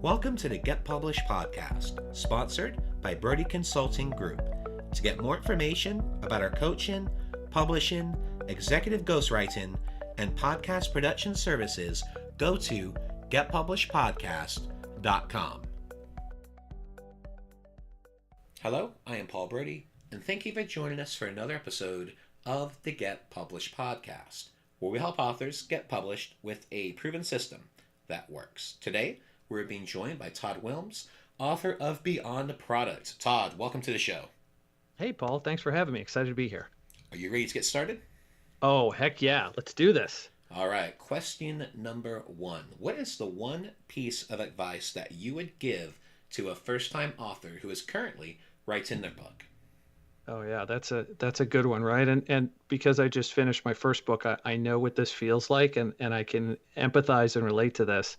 Welcome to the Get Published podcast, sponsored by Brodie Consulting Group. To get more information about our coaching, publishing, executive ghostwriting, and podcast production services, go to getpublishedpodcast.com. Hello, I am Paul Brodie, and thank you for joining us for another episode of the Get Published podcast, where we help authors get published with a proven system that works. Today, we're being joined by Todd Wilms, author of Beyond the Product. Todd, welcome to the show. Hey, Paul. Thanks for having me. Excited to be here. Are you ready to get started? Oh, heck yeah. Let's do this. All right. Question number one. What is the one piece of advice that you would give to a first-time author who is currently writing their book? Oh, yeah. That's a good one, right? And because I just finished my first book, I know what this feels like, and I can empathize and relate to this.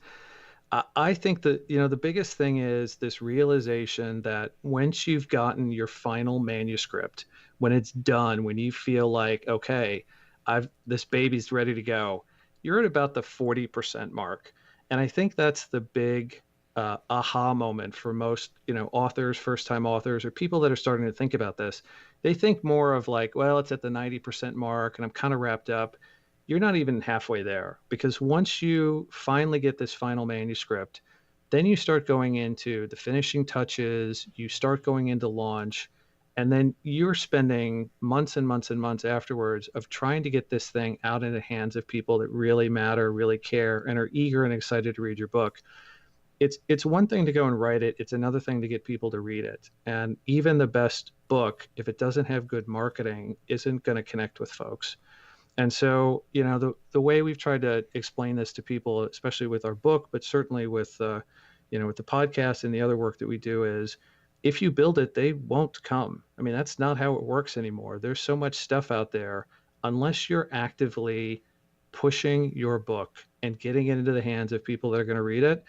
I think that, the biggest thing is this realization that once you've gotten your final manuscript, when it's done, when you feel like, okay, this baby's ready to go, you're at about the 40% mark. And I think that's the big aha moment for most, authors, first-time authors, or people that are starting to think about this. They think more of like, well, it's at the 90% mark and I'm kind of wrapped up. You're not even halfway there, because once you finally get this final manuscript, then you start going into the finishing touches, you start going into launch, and then you're spending months and months and months afterwards of trying to get this thing out in the hands of people that really matter, really care, and are eager and excited to read your book. It's one thing to go and write it. It's another thing to get people to read it. And even the best book, if it doesn't have good marketing, isn't going to connect with folks. And so, the way we've tried to explain this to people, especially with our book, but certainly with, with the podcast and the other work that we do, is if you build it, they won't come. I mean, that's not how it works anymore. There's so much stuff out there. Unless you're actively pushing your book and getting it into the hands of people that are going to read it,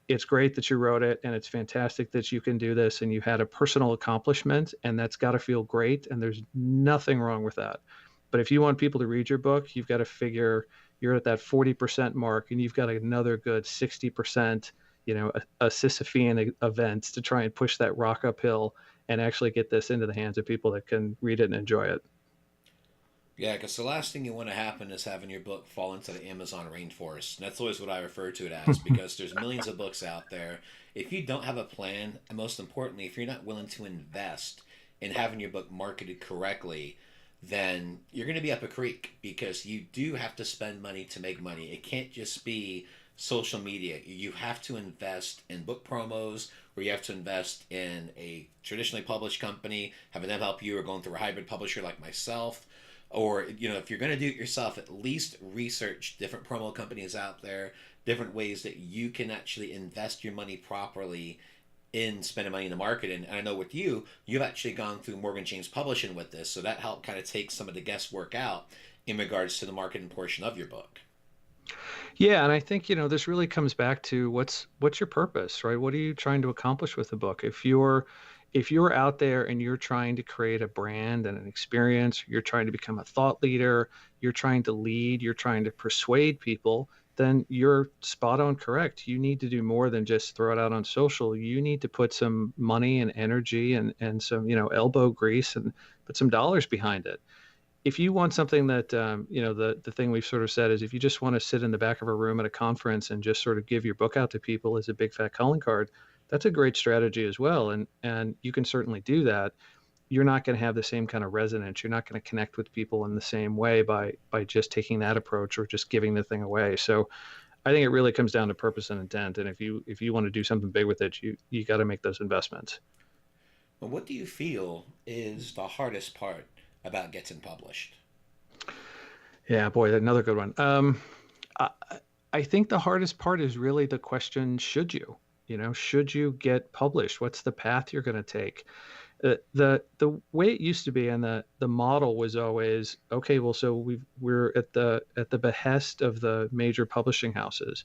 it's great that you wrote it, and it's fantastic that you can do this, and you had a personal accomplishment, and that's got to feel great, and there's nothing wrong with that. But if you want people to read your book, you've got to figure you're at that 40% mark, and you've got another good 60%, a Sisyphean event to try and push that rock uphill and actually get this into the hands of people that can read it and enjoy it. Yeah, because the last thing you want to happen is having your book fall into the Amazon rainforest. And that's always what I refer to it as, because there's millions of books out there. If you don't have a plan, and most importantly, if you're not willing to invest in having your book marketed correctly, then you're going to be up a creek, because you do have to spend money to make money. It can't just be social media. You have to invest in book promos, or you have to invest in a traditionally published company, having them help you, or going through a hybrid publisher like myself. Or, if you're going to do it yourself, at least research different promo companies out there, different ways that you can actually invest your money properly in spending money in the market. And I know with you've actually gone through Morgan James Publishing with this, so that helped kind of take some of the guesswork out in regards to the marketing portion of your book. Yeah, and I think, this really comes back to what's your purpose, right? What are you trying to accomplish with the book? If you're out there and you're trying to create a brand and an experience, you're trying to become a thought leader, you're trying to lead, you're trying to persuade people, then you're spot on correct. You need to do more than just throw it out on social. You need to put some money and energy and some, elbow grease and put some dollars behind it. If you want something that, the thing we've sort of said is, if you just want to sit in the back of a room at a conference and just sort of give your book out to people as a big fat calling card, that's a great strategy as well. And you can certainly do that. You're not going to have the same kind of resonance. You're not going to connect with people in the same way by just taking that approach or just giving the thing away. So I think it really comes down to purpose and intent. And if you want to do something big with it, you got to make those investments. Well, what do you feel is the hardest part about getting published? Yeah, boy, another good one. I think the hardest part is really the question, should you? Should you get published? What's the path you're going to take? The way it used to be, and the model was always, okay, well, so we're at the behest of the major publishing houses.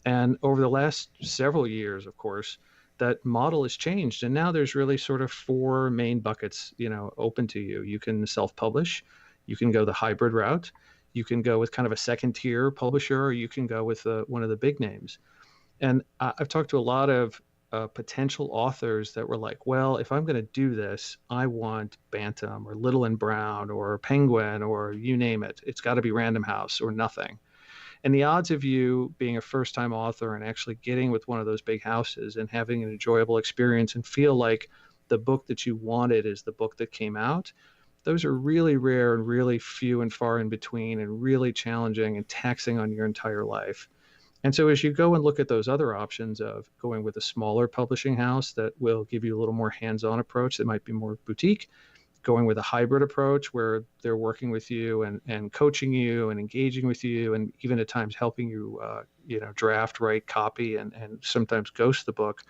And over the last several years, of course, that model has changed. And now there's really sort of four main buckets, open to you. You can self-publish, you can go the hybrid route, you can go with kind of a second tier publisher, or you can go with one of the big names. And I've talked to a lot of potential authors that were like, well, if I'm going to do this, I want Bantam or Little and Brown or Penguin or you name it. It's got to be Random House or nothing. And the odds of you being a first time author and actually getting with one of those big houses and having an enjoyable experience and feel like the book that you wanted is the book that came out, those are really rare and really few and far in between and really challenging and taxing on your entire life. And so as you go and look at those other options of going with a smaller publishing house that will give you a little more hands-on approach that might be more boutique, going with a hybrid approach where they're working with you and coaching you and engaging with you and even at times helping you, draft, write, copy, and sometimes ghost the book.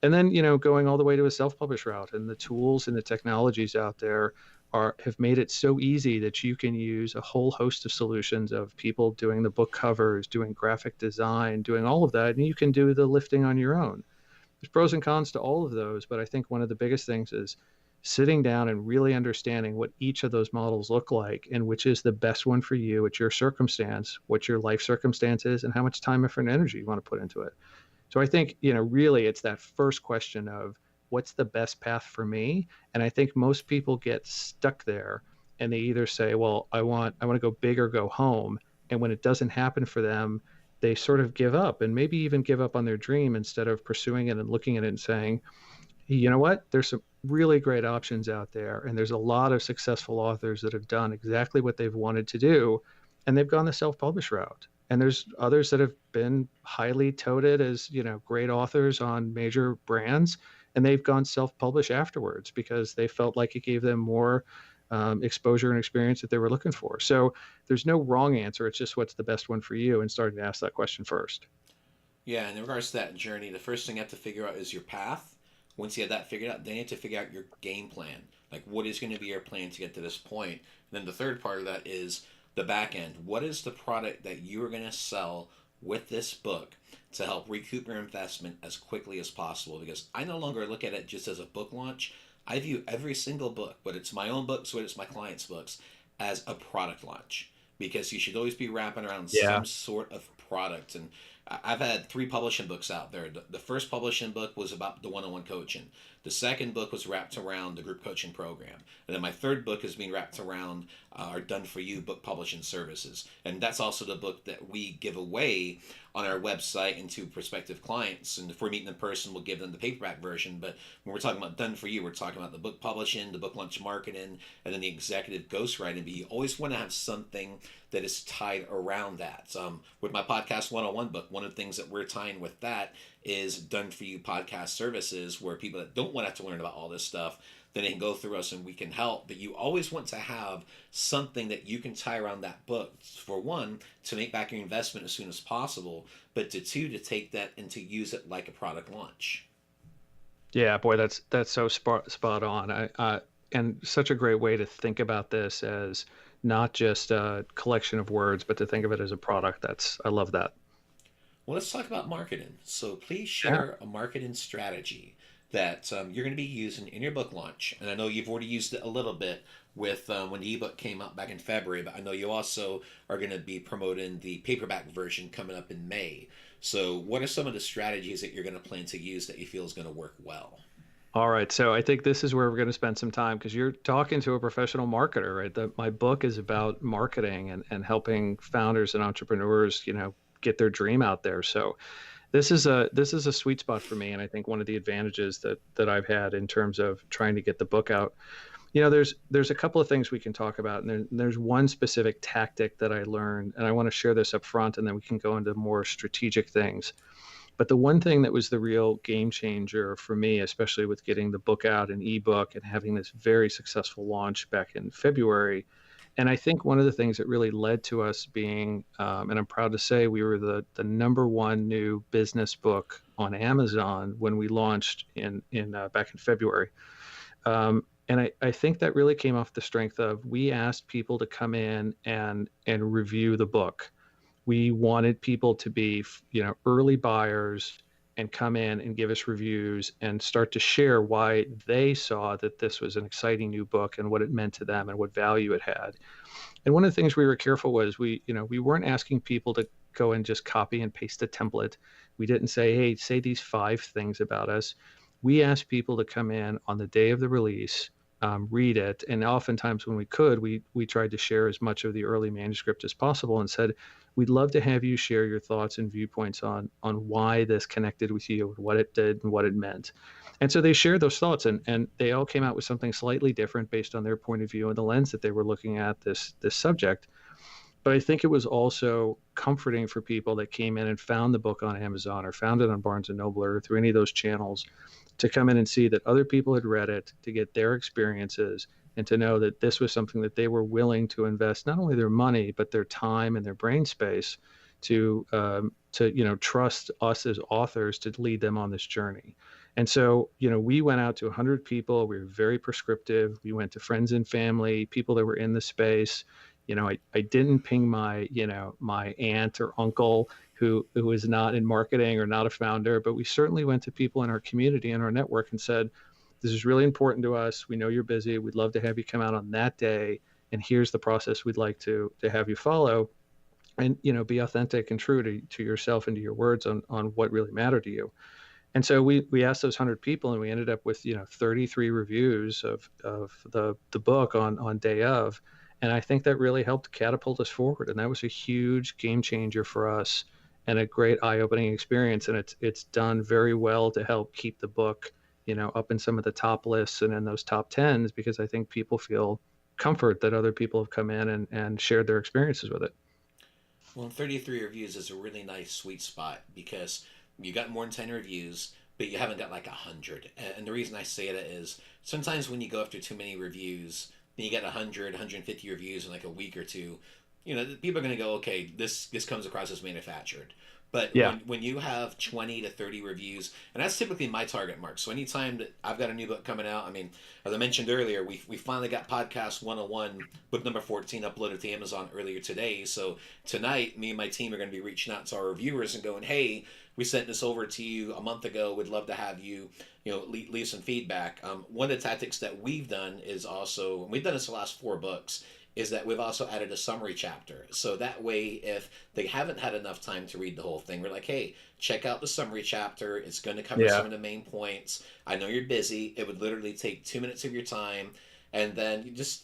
And then, going all the way to a self-published route, and the tools and the technologies out there have made it so easy that you can use a whole host of solutions of people doing the book covers, doing graphic design, doing all of that, and you can do the lifting on your own. There's pros and cons to all of those, but I think one of the biggest things is sitting down and really understanding what each of those models look like and which is the best one for you at your circumstance, what your life circumstance is, and how much time, effort, and energy you want to put into it. So I think, really it's that first question of what's the best path for me? And I think most people get stuck there and they either say, well, I want to go big or go home. And when it doesn't happen for them, they sort of give up and maybe even give up on their dream instead of pursuing it and looking at it and saying, hey, you know what? There's some really great options out there. And there's a lot of successful authors that have done exactly what they've wanted to do. And they've gone the self-published route. And there's others that have been highly touted as, great authors on major brands, and they've gone self-published afterwards because they felt like it gave them more exposure and experience that they were looking for. So there's no wrong answer. It's just what's the best one for you, and starting to ask that question first. Yeah, and in regards to that journey, the first thing you have to figure out is your path. Once you have that figured out, then you have to figure out your game plan. Like, what is going to be your plan to get to this point? And then the third part of that is the back end. What is the product that you're going to sell with this book to help recoup your investment as quickly as possible? Because I no longer look at it just as a book launch. I view every single book, whether it's my own books, whether it's my clients' books, as a product launch. Because you should always be wrapping around Yeah. some sort of product. And I've had 3 publishing books out there. The first publishing book was about the one-on-one coaching. The second book was wrapped around the group coaching program. And then my third book is being wrapped around our done-for-you book publishing services. And that's also the book that we give away on our website and to prospective clients. And if we're meeting in person, we'll give them the paperback version. But when we're talking about done for you, we're talking about the book publishing, the book launch marketing, and then the executive ghostwriting. But you always want to have something that is tied around that. With my podcast 101 book, one of the things that we're tying with that is done for you podcast services, where people that don't want to have to learn about all this stuff, then they can go through us and we can help. But you always want to have something that you can tie around that book. For one, to make back your investment as soon as possible, but to two, to take that and to use it like a product launch. Yeah, boy, that's so spot on. And such a great way to think about this as not just a collection of words, but to think of it as a product. I love that. Well, let's talk about marketing. So please Yeah. share a marketing strategy that you're going to be using in your book launch. And I know you've already used it a little bit with when the ebook came out back in February, but I know you also are going to be promoting the paperback version coming up in May. So what are some of the strategies that you're going to plan to use that you feel is going to work well? All right. So I think this is where we're going to spend some time because you're talking to a professional marketer, right? My book is about marketing and helping founders and entrepreneurs, get their dream out there. So this is a sweet spot for me. And I think one of the advantages that I've had in terms of trying to get the book out, there's a couple of things we can talk about. And there's one specific tactic that I learned, and I want to share this up front, and then we can go into more strategic things. But the one thing that was the real game changer for me, especially with getting the book out in ebook and having this very successful launch back in February, and I think one of the things that really led to us being, and I'm proud to say, we were the number one new business book on Amazon when we launched in back in February. And I think that really came off the strength of we asked people to come in and review the book. We wanted people to be, early buyers and come in and give us reviews and start to share why they saw that this was an exciting new book and what it meant to them and what value it had. And one of the things we were careful was we weren't asking people to go and just copy and paste a template. We didn't say, hey, say these 5 things about us. We asked people to come in on the day of the release, read it, and oftentimes when we could, we tried to share as much of the early manuscript as possible and said, we'd love to have you share your thoughts and viewpoints on why this connected with you, what it did, and what it meant. And so they shared those thoughts, and they all came out with something slightly different based on their point of view and the lens that they were looking at this subject. But I think it was also comforting for people that came in and found the book on Amazon or found it on Barnes and Noble or through any of those channels to come in and see that other people had read it, to get their experiences, and to know that this was something that they were willing to invest not only their money but their time and their brain space to trust us as authors to lead them on this journey. And so we went out to 100 people. We were very prescriptive. We went to friends and family, people that were in the space. I didn't ping my aunt or uncle who is not in marketing or not a founder, but we certainly went to people in our community and our network and said, this is really important to us. We know you're busy. We'd love to have you come out on that day. And here's the process we'd like to have you follow, and, be authentic and true to yourself and to your words on what really matter to you. And so we asked those 100 people, and we ended up with 33 reviews of the book on day of. And I think that really helped catapult us forward. And that was a huge game changer for us and a great eye-opening experience. And it's done very well to help keep the book, up in some of the top lists and in those top 10s, because I think people feel comfort that other people have come in and shared their experiences with it. Well, 33 reviews is a really nice sweet spot because you got more than 10 reviews, but you haven't got like 100. And the reason I say that is sometimes when you go after too many reviews, then you get 100, 150 reviews in like a week or two, people are going to go, okay, this comes across as manufactured. But Yeah. when you have 20 to 30 reviews, and that's typically my target mark. So anytime that I've got a new book coming out, I mean, as I mentioned earlier, we finally got Podcast 101, book number 14, uploaded to Amazon earlier today. So tonight, me and my team are going to be reaching out to our reviewers and going, hey, we sent this over to you a month ago. We'd love to have you, leave some feedback. One of the tactics that we've done is also, and we've done this the last 4 books, is that we've also added a summary chapter. So that way, if they haven't had enough time to read the whole thing, we're like, hey, check out the summary chapter. It's going to cover some of the main points. I know you're busy. It would literally take 2 minutes of your time. And then you just,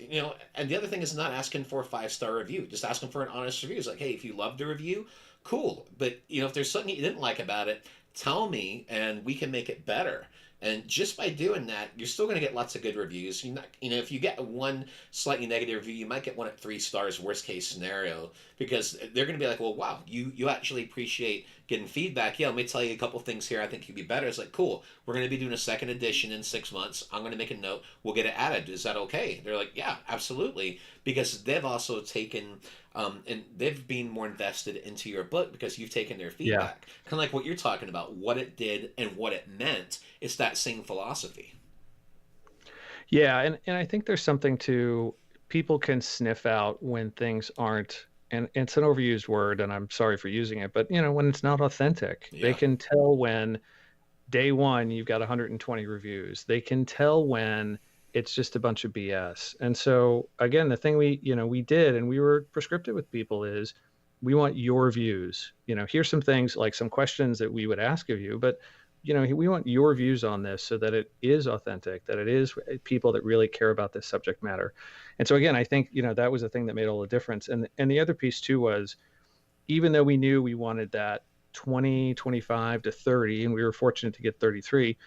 and the other thing is not asking for a 5-star review, just asking for an honest review. It's like, hey, if you loved the review, cool. But, if there's something you didn't like about it, tell me and we can make it better. And just by doing that, you're still going to get lots of good reviews. You're not, if you get one slightly negative review, you might get one at 3 stars, worst case scenario, because they're going to be like, well, wow, you actually appreciate getting feedback. Yeah, let me tell you a couple things here I think could be better. It's like, cool, we're going to be doing a second edition in 6 months. I'm going to make a note. We'll get it added. Is that okay? They're like, yeah, absolutely. Because they've also taken, and they've been more invested into your book because you've taken their feedback. Kind of like what you're talking about, what it did and what it meant. It's that same philosophy. Yeah, and I think there's something to people can sniff out when things aren't, and it's an overused word, and I'm sorry for using it, but when it's not authentic. They Yeah. can tell when day one you've got 120 reviews. They can tell when it's just a bunch of BS. And so again, the thing we did, and we were prescriptive with people, is we want your views. Here's some things, like some questions that we would ask of you, but we want your views on this so that it is authentic, that it is people that really care about this subject matter. And so again, I think that was the thing that made all the difference. And the other piece too was, even though we knew we wanted that 20, 25 to 30, and we were fortunate to get 33,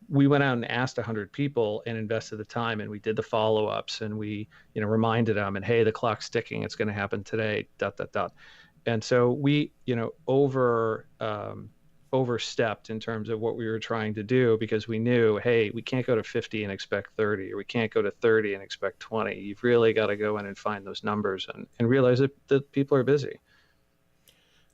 we went out and asked 100 people and invested the time, and we did the follow-ups, and we reminded them, and hey, the clock's ticking, it's going to happen today, ... And so we overstepped in terms of what we were trying to do, because we knew, hey, we can't go to 50 and expect 30, or we can't go to 30 and expect 20. You've really got to go in and find those numbers and realize that people are busy.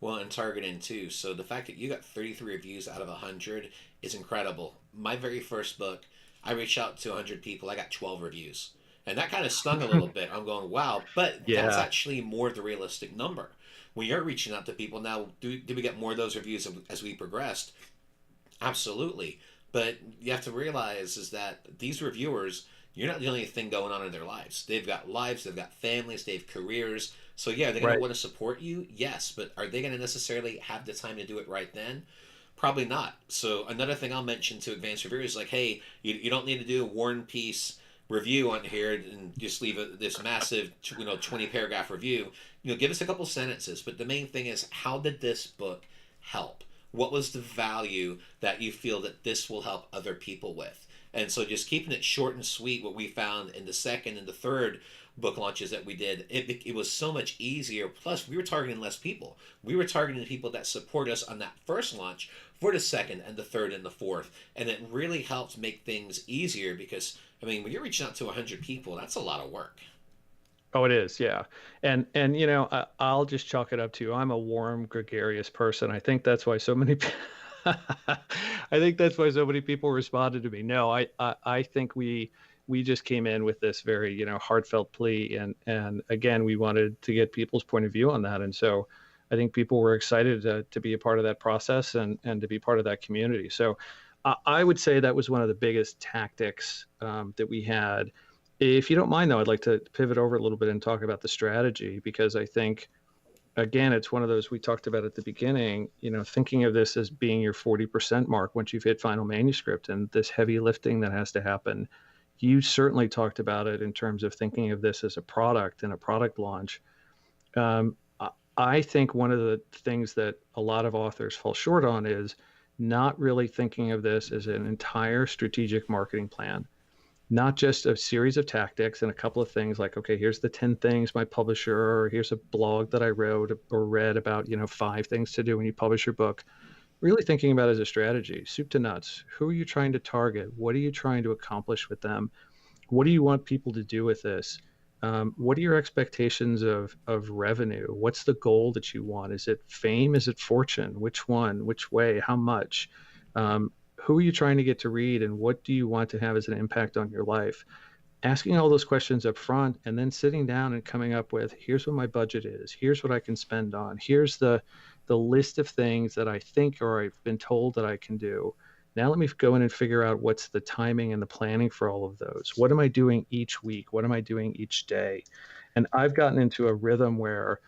Well, and targeting too. So the fact that you got 33 reviews out of 100 is incredible. My very first book, I reached out to 100 people. I got 12 reviews. And that kind of stung a little bit. I'm going, wow. But that's Yeah. actually more the realistic number. When you're reaching out to people now, do we get more of those reviews as we progressed? Absolutely. But you have to realize is that these reviewers, You're not the only thing going on in their lives. They've got lives, they've got families, they have careers. So yeah, they're going to Right. want to support you, yes, but are they going to necessarily have the time to do it right then? Probably not. So another thing I'll mention to advanced reviewers is like, hey, you don't need to do a War and Peace review on here and just leave this massive 20 paragraph review. Give us a couple sentences, but the main thing is, how did this book help? What was the value that you feel that this will help other people with? And so just keeping it short and sweet, what we found in the second and the third book launches that we did, it was so much easier. Plus, we were targeting less people. We were targeting the people that support us on that first launch for the second and the third and the fourth. And it really helped make things easier because, I mean, when you're reaching out to 100 people, that's a lot of work. Oh, it is, yeah. And I'll just chalk it up to I'm a warm, gregarious person. I think that's why so many I think that's why so many people responded to me. No, I think we just came in with this very, heartfelt plea, and again, we wanted to get people's point of view on that. And so I think people were excited to be a part of that process and to be part of that community. So I would say that was one of the biggest tactics that we had. If you don't mind, though, I'd like to pivot over a little bit and talk about the strategy, because I think, again, it's one of those we talked about at the beginning, thinking of this as being your 40% mark once you've hit final manuscript and this heavy lifting that has to happen. You certainly talked about it in terms of thinking of this as a product and a product launch. Um, I think one of the things that a lot of authors fall short on is not really thinking of this as an entire strategic marketing plan, not just a series of tactics and a couple of things like, okay, here's the 10 things my publisher, or here's a blog that I wrote or read about, 5 things to do when you publish your book. Really thinking about it as a strategy, soup to nuts. Who are you trying to target? What are you trying to accomplish with them? What do you want people to do with this? What are your expectations of revenue? What's the goal that you want? Is it fame? Is it fortune? Which one? Which way? How much? Who are you trying to get to read, and what do you want to have as an impact on your life? Asking all those questions up front, and then sitting down and coming up with, here's what my budget is, here's what I can spend on, here's the list of things that I think or I've been told that I can do. Now let me go in and figure out what's the timing and the planning for all of those. What am I doing each week? What am I doing each day? And I've gotten into a rhythm where,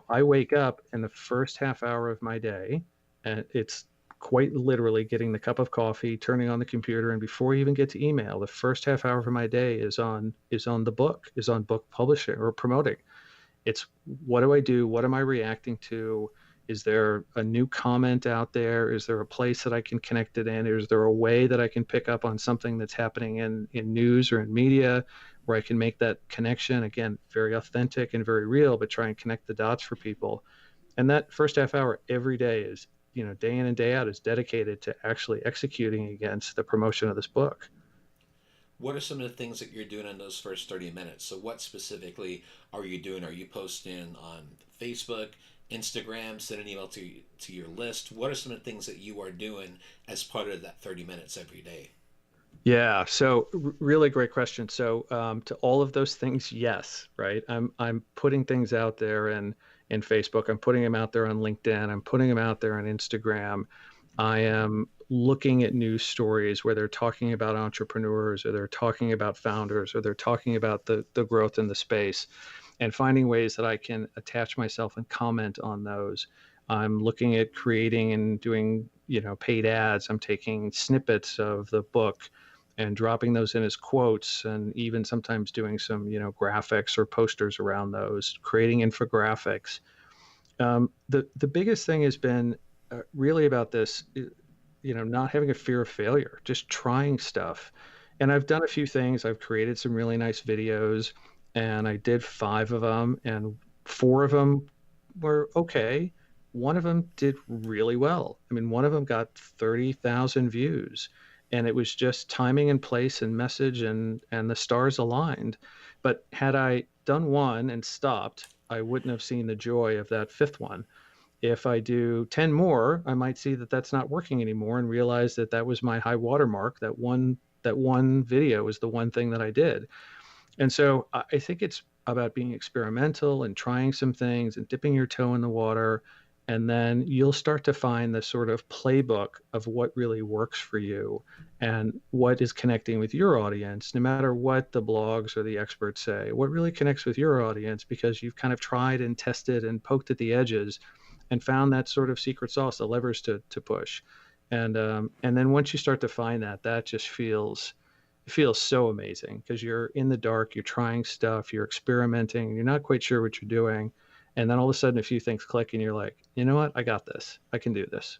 I wake up in the first half hour of my day, and it's quite literally getting the cup of coffee, turning on the computer, and before you even get to email, the first half hour of my day is on the book, is on book publishing or promoting. It's, what do I do? What am I reacting to? Is there a new comment out there? Is there a place that I can connect it in? Is there a way that I can pick up on something that's happening in news or in media where I can make that connection? Again, very authentic and very real, but try and connect the dots for people. And that first half hour every day is, day in and day out, is dedicated to actually executing against the promotion of this book. What are some of the things that you're doing in those first 30 minutes? So, what specifically are you doing? Are you posting on Facebook, Instagram, send an email to your list? What are some of the things that you are doing as part of that 30 minutes every day? Yeah, so really great question. So to all of those things, yes, right. I'm putting things out there in Facebook. I'm putting them out there on LinkedIn. I'm putting them out there on Instagram. I am looking at news stories where they're talking about entrepreneurs, or they're talking about founders, or they're talking about the growth in the space, and finding ways that I can attach myself and comment on those. I'm looking at creating and doing, paid ads. I'm taking snippets of the book and dropping those in as quotes, and even sometimes doing some, graphics or posters around those, creating infographics. The biggest thing has been really about this, not having a fear of failure, just trying stuff. And I've done a few things. I've created some really nice videos, and I did 5 of them, and 4 of them were okay. One of them did really well. I mean, one of them got 30,000 views, and it was just timing and place and message, and the stars aligned. But had I done one and stopped, I wouldn't have seen the joy of that 5th one. If I do 10 more, I might see that that's not working anymore and realize that that was my high watermark. That one video was the one thing that I did. And so I think it's about being experimental and trying some things and dipping your toe in the water, And then you'll start to find the sort of playbook of what really works for you and what is connecting with your audience, no matter what the blogs or the experts say, what really connects with your audience, because you've kind of tried and tested and poked at the edges and found that sort of secret sauce, the levers to push. And then once you start to find that, that just feels so amazing because you're in the dark, you're trying stuff, you're experimenting, you're not quite sure what you're doing. And then all of a sudden, a few things click, and you're like, you know what? I got this. I can do this.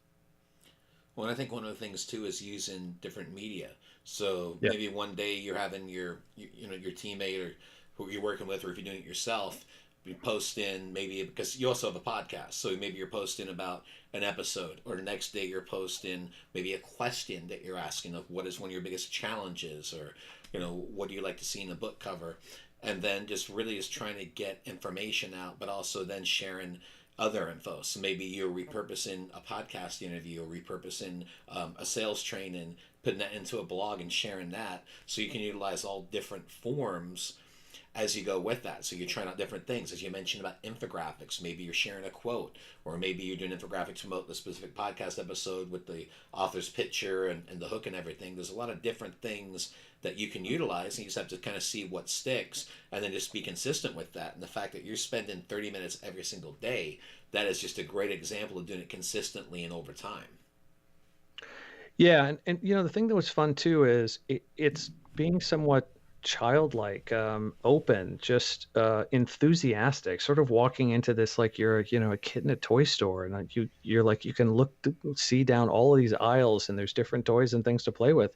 Well, I think one of the things too is using different media. So Yeah. maybe one day you're having your teammate or who you're working with, or if you're doing it yourself, you post in maybe because you also have a podcast. So maybe you're posting about an episode, or the next day you're posting maybe a question that you're asking of what is one of your biggest challenges, or what do you like to see in the book cover, and then just really is trying to get information out, but also then sharing other info. So maybe you're repurposing a podcast interview or repurposing a sales training, putting that into a blog and sharing that. So you can utilize all different forms as you go with that. So you're trying out different things. As you mentioned about infographics, maybe you're sharing a quote, or maybe you're doing infographics to promote the specific podcast episode with the author's picture and the hook and everything. There's a lot of different things that you can utilize, and you just have to kind of see what sticks and then just be consistent with that. And the fact that you're spending 30 minutes every single day, that is just a great example of doing it consistently and over time. Yeah. And the thing that was fun too is it's being somewhat childlike, open, just enthusiastic, sort of walking into this like you're, a kid in a toy store, and you're like, you can see down all of these aisles, and there's different toys and things to play with.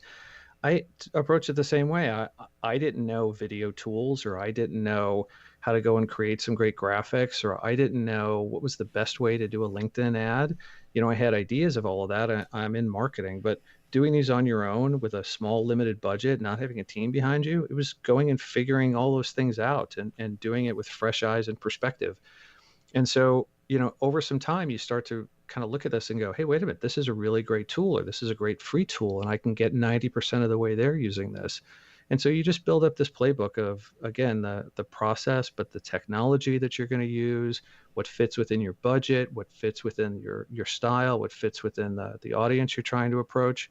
Approach it the same way. I didn't know video tools, or I didn't know how to go and create some great graphics, or I didn't know what was the best way to do a LinkedIn ad. I had ideas of all of that. I'm in marketing, but doing these on your own with a small limited budget, not having a team behind you, it was going and figuring all those things out, and doing it with fresh eyes and perspective. And so, over some time, you start to kind of look at this and go, hey, wait a minute, this is a really great tool, or this is a great free tool, and I can get 90% of the way there using this. And so you just build up this playbook of, again, the process, but the technology that you're going to use, what fits within your budget, what fits within your style, what fits within the audience you're trying to approach.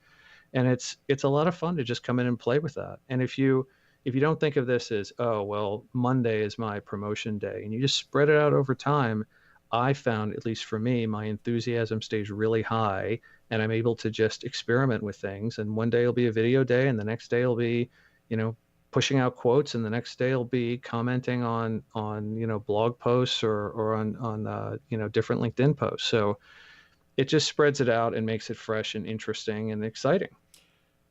And it's a lot of fun to just come in and play with that. And if you don't think of this as, oh, well, Monday is my promotion day, and you just spread it out over time, I found, at least for me, my enthusiasm stays really high, and I'm able to just experiment with things. And one day it'll be a video day, and the next day will be, pushing out quotes, and the next day will be commenting on blog posts, or on different LinkedIn posts. So it just spreads it out and makes it fresh and interesting and exciting.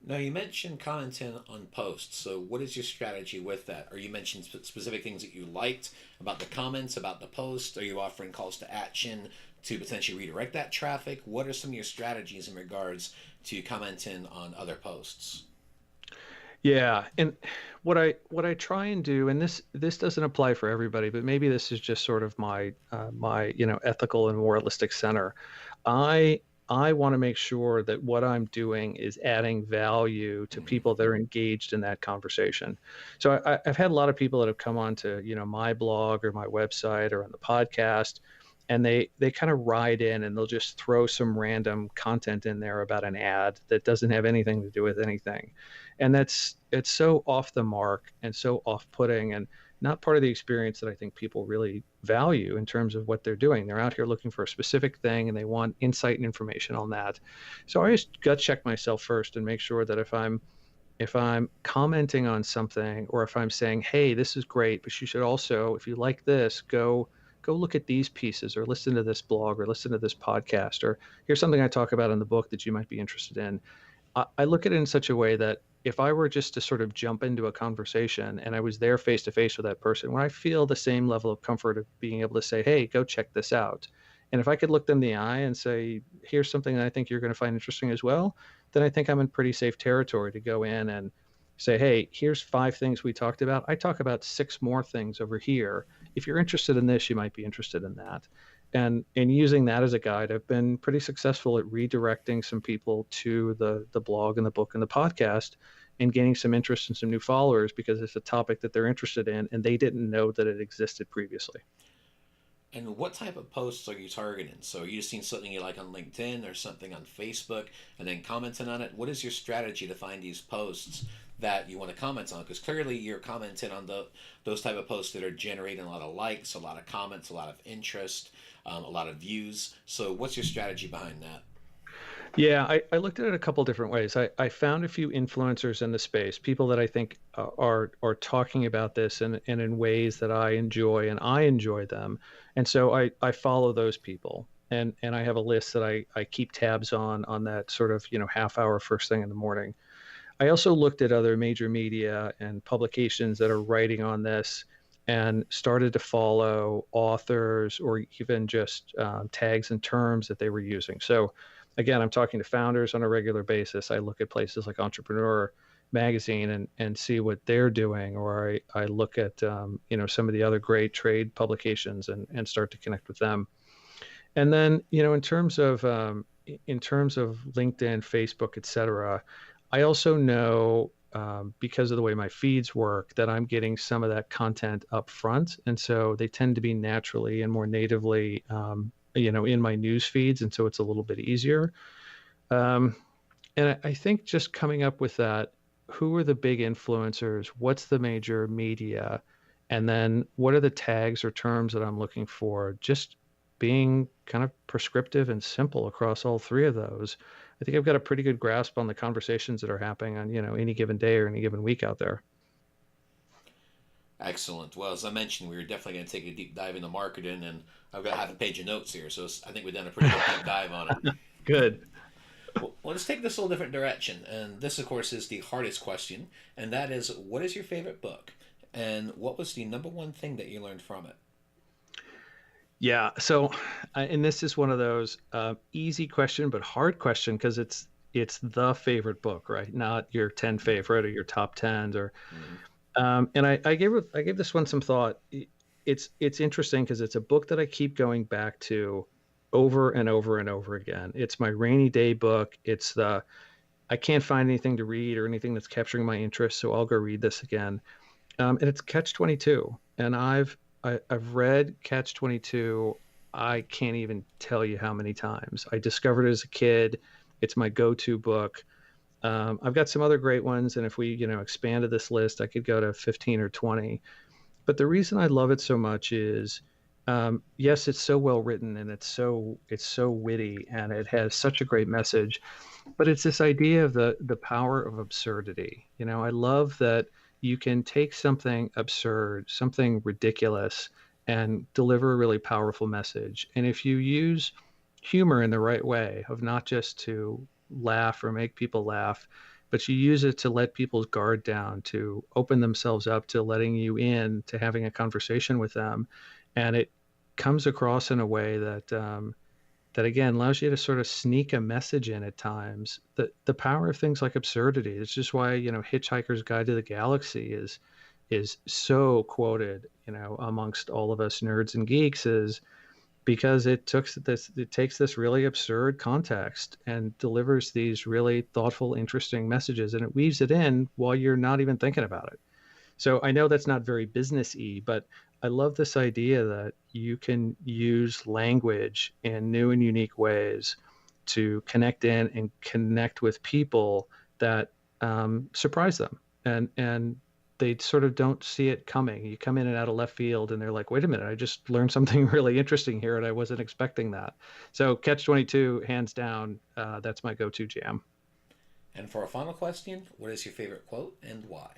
Now, you mentioned content on posts. So, what is your strategy with that? Are you mentioning specific things that you liked about the comments, about the post? Are you offering calls to action to potentially redirect that traffic? What are some of your strategies in regards to commenting on other posts? Yeah, and what I try and do, and this doesn't apply for everybody, but maybe this is just sort of my ethical and moralistic center. I I want to make sure that what I'm doing is adding value to Mm-hmm. people that are engaged in that conversation. So I've had a lot of people that have come on to my blog or my website or on the podcast, and they kind of ride in and they'll just throw some random content in there about an ad that doesn't have anything to do with anything, and it's so off the mark and so off-putting and not part of the experience that I think people really value in terms of what they're doing. They're out here looking for a specific thing and they want insight and information on that. So I just gut check myself first and make sure that if I'm commenting on something, or if I'm saying, hey, this is great, but you should also, if you like this, go look at these pieces, or listen to this blog, or listen to this podcast, or here's something I talk about in the book that you might be interested in. I look at it in such a way that if I were just to sort of jump into a conversation and I was there face to face with that person, when I feel the same level of comfort of being able to say, hey, go check this out. And if I could look them in the eye and say, here's something that I think you're going to find interesting as well, then I think I'm in pretty safe territory to go in and say, hey, here's 5 things we talked about. I talk about 6 more things over here. If you're interested in this, you might be interested in that. And in using that as a guide, I've been pretty successful at redirecting some people to the blog and the book and the podcast, and gaining some interest and some new followers because it's a topic that they're interested in and they didn't know that it existed previously. And what type of posts are you targeting? So are you seeing something you like on LinkedIn or something on Facebook and then commenting on it? What is your strategy to find these posts that you want to comment on? Because clearly you're commenting on those type of posts that are generating a lot of likes, a lot of comments, a lot of interest, a lot of views. So what's your strategy behind that? Yeah, I looked at it a couple different ways. I found a few influencers in the space, people that I think are talking about this and in ways that I enjoy and I enjoy them. And so I follow those people. And I have a list that I keep tabs on that sort of, half hour first thing in the morning. I also looked at other major media and publications that are writing on this and started to follow authors or even just tags and terms that they were using. So, again, I'm talking to founders on a regular basis. I look at places like Entrepreneur Magazine and see what they're doing, or I look at some of the other great trade publications and start to connect with them. And then, in terms of LinkedIn, Facebook, et cetera, I also know because of the way my feeds work that I'm getting some of that content up front. And so they tend to be naturally and more natively, in my news feeds. And so it's a little bit easier. Um, and I think just coming up with that, who are the big influencers? What's the major media? And then what are the tags or terms that I'm looking for? Just being kind of prescriptive and simple across all three of those. I think I've got a pretty good grasp on the conversations that are happening on, any given day or any given week out there. Excellent. Well, as I mentioned, we were definitely going to take a deep dive into marketing, and I've got half a page of notes here, so I think we've done a pretty good deep dive on it. Good. Well, let's take this a little different direction. And this, of course, is the hardest question. And that is, what is your favorite book? And what was the number one thing that you learned from it? Yeah. So, and this is one of those easy question, but hard question because it's the favorite book, right? Not your 10 favorite or your top tens or Mm-hmm. and I gave this one some thought. It's interesting because it's a book that I keep going back to over and over and over again. It's my rainy day book. I can't find anything to read or anything that's capturing my interest, so I'll go read this again. And it's Catch 22. And I've read Catch 22. I can't even tell you how many times. I discovered it as a kid. It's my go-to book. I've got some other great ones, and if we, expanded this list, I could go to 15 or 20. But the reason I love it so much is, yes, it's so well written and it's so witty and it has such a great message. But it's this idea of the power of absurdity. I love that you can take something absurd, something ridiculous, and deliver a really powerful message. And if you use humor in the right way, of not just to laugh or make people laugh, but you use it to let people's guard down, to open themselves up to letting you in, to having a conversation with them, and it comes across in a way that again allows you to sort of sneak a message in at times. The power of things like absurdity. It's just why Hitchhiker's Guide to the Galaxy is so quoted, amongst all of us nerds and geeks, is because it takes this really absurd context and delivers these really thoughtful, interesting messages, and it weaves it in while you're not even thinking about it. So I know that's not very business-y, but I love this idea that you can use language in new and unique ways to connect in and connect with people that surprise them, and they sort of don't see it coming. You come in and out of left field, and they're like, "Wait a minute! I just learned something really interesting here, and I wasn't expecting that." So Catch 22, hands down, that's my go-to jam. And for a final question, what is your favorite quote and why?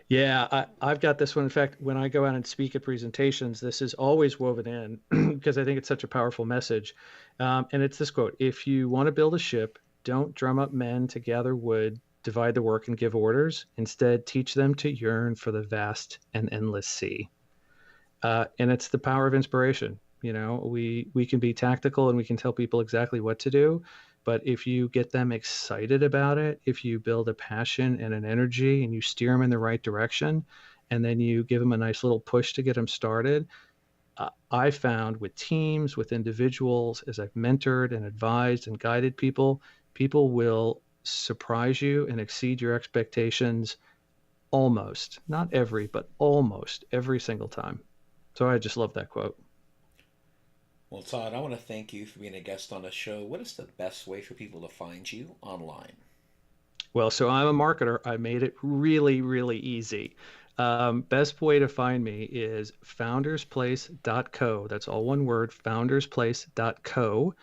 Yeah, I've got this one. In fact, when I go out and speak at presentations, this is always woven in because I think it's such a powerful message. And it's this quote: "If you want to build a ship, don't drum up men to gather wood, divide the work, and give orders. Instead, teach them to yearn for the vast and endless sea." And it's the power of inspiration. We can be tactical and we can tell people exactly what to do, but if you get them excited about it, if you build a passion and an energy and you steer them in the right direction, and then you give them a nice little push to get them started, I found with teams, with individuals, as I've mentored and advised and guided people, people will surprise you and exceed your expectations almost, not every, but almost every single time. So I just love that quote. Well, Todd, I want to thank you for being a guest on the show. What is the best way for people to find you online? Well, so I'm a marketer. I made it really, really easy. Best way to find me is foundersplace.co. That's all one word, foundersplace.co.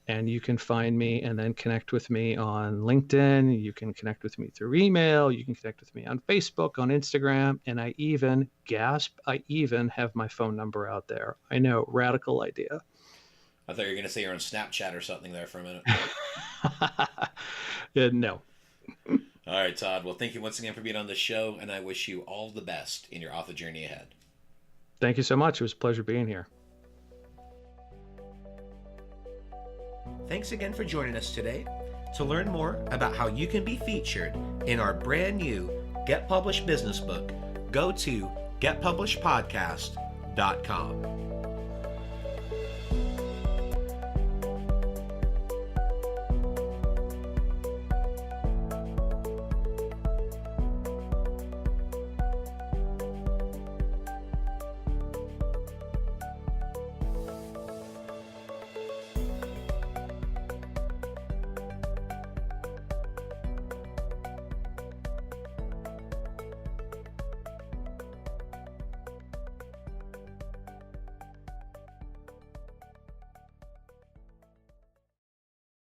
And you can find me and then connect with me on LinkedIn. You can connect with me through email. You can connect with me on Facebook, on Instagram. And I even, gasp, I even have my phone number out there. I know, radical idea. I thought you were going to say you're on Snapchat or something there for a minute. No. All right, Todd. Well, thank you once again for being on the show, and I wish you all the best in your author journey ahead. Thank you so much. It was a pleasure being here. Thanks again for joining us today. To learn more about how you can be featured in our brand new Get Published business book, go to getpublishedpodcast.com.